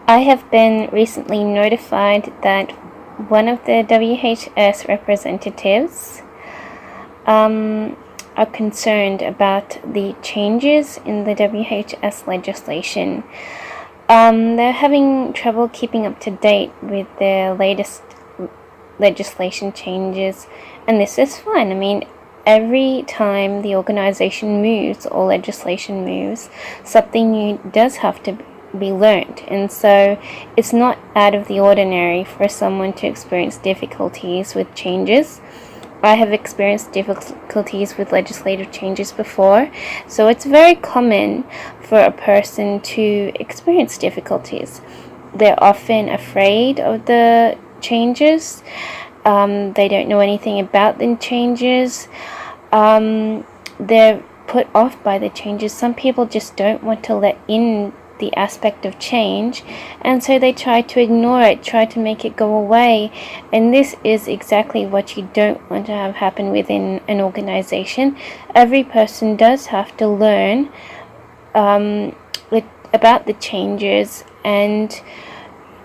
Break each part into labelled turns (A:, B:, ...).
A: I have been recently notified that one of the WHS representatives are concerned about the changes in the WHS legislation. They're having trouble keeping up to date with the latest legislation changes, and this is fine. I mean, every time the organization moves or legislation moves, something new does have to be learned, and so it's not out of the ordinary for someone to experience difficulties with changes. I have experienced difficulties with legislative changes before, so it's very common for a person to experience difficulties. They're often afraid of the changes. They don't know anything about the changes. They're put off by the changes. Some people just don't want to let in the aspect of change, and so they try to ignore it, try to make it go away, and this is exactly what you don't want to have happen within an organization. Every person does have to learn about the changes and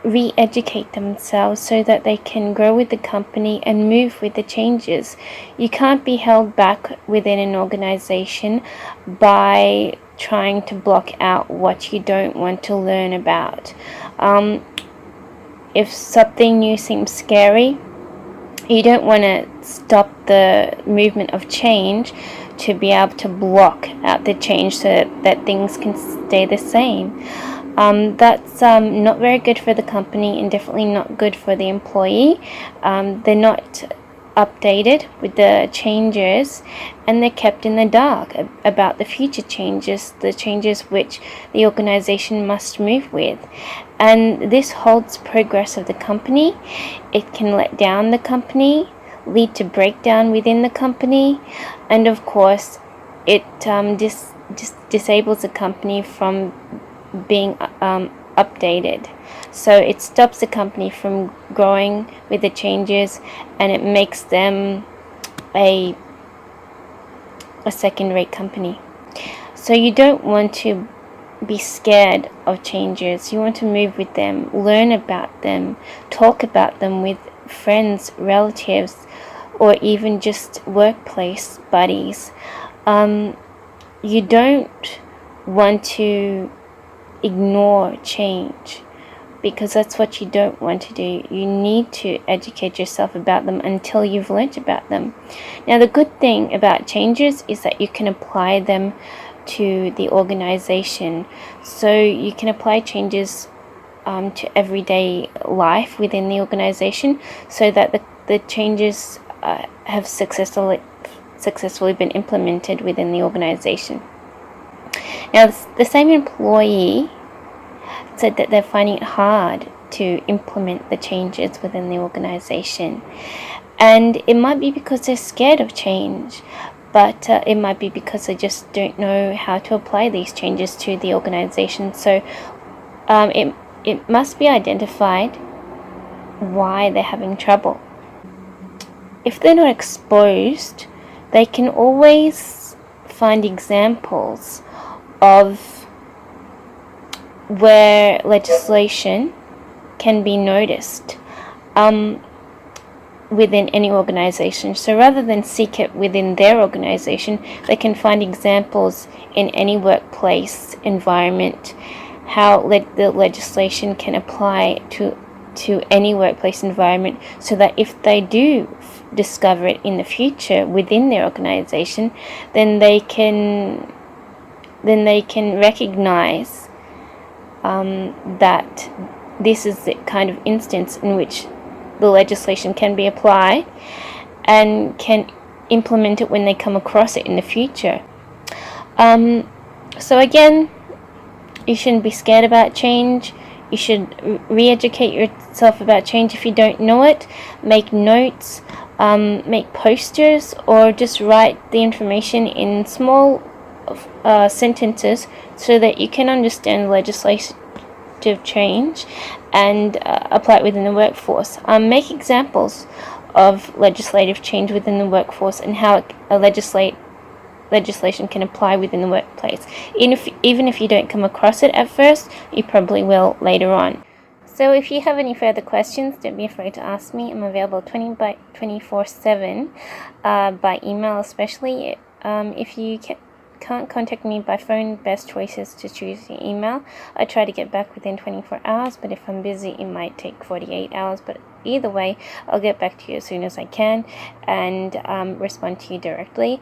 A: re-educate themselves so that they can grow with the company and move with the changes. You can't be held back within an organization by trying to block out what you don't want to learn about. If something new seems scary, you don't want to stop the movement of change to be able to block out the change so that things can stay the same. That's not very good for the company and definitely not good for the employee. They're not updated with the changes, and they're kept in the dark about the future changes, the changes which the organization must move with. And this halts progress of the company. It can let down the company, lead to breakdown within the company, and of course it disables the company from being updated. So it stops the company from growing with the changes, and it makes them a second-rate company. So you don't want to be scared of changes. You want to move with them, learn about them, talk about them with friends, relatives, or even just workplace buddies. You don't want to ignore change, because that's what you don't want to do. You need to educate yourself about them until you've learnt about them. Now, the good thing about changes is that you can apply them to the organization. So you can apply changes to everyday life within the organization, so that the changes have successfully been implemented within the organization. Now, the same employee said that they're finding it hard to implement the changes within the organization. And it might be because they're scared of change, but it might be because they just don't know how to apply these changes to the organization. So it must be identified why they're having trouble. If they're not exposed, they can always find examples of where legislation can be noticed within any organization. So rather than seek it within their organization, they can find examples in any workplace environment, how the legislation can apply to any workplace environment, so that if they do discover it in the future within their organization, then they can recognize that this is the kind of instance in which the legislation can be applied, and can implement it when they come across it in the future. So again, you shouldn't be scared about change. You should re-educate yourself about change if you don't know it. Make notes, make posters, or just write the information in small sentences so that you can understand legislative change and apply it within the workforce. Make examples of legislative change within the workforce and how legislation can apply within the workplace. Even if you don't come across it at first, you probably will later on. So if you have any further questions, don't be afraid to ask me. I'm available 24/7 by email, especially. If you can't contact me by phone, best choice is to choose your email. I try to get back within 24 hours, but if I'm busy, it might take 48 hours. But either way, I'll get back to you as soon as I can and respond to you directly.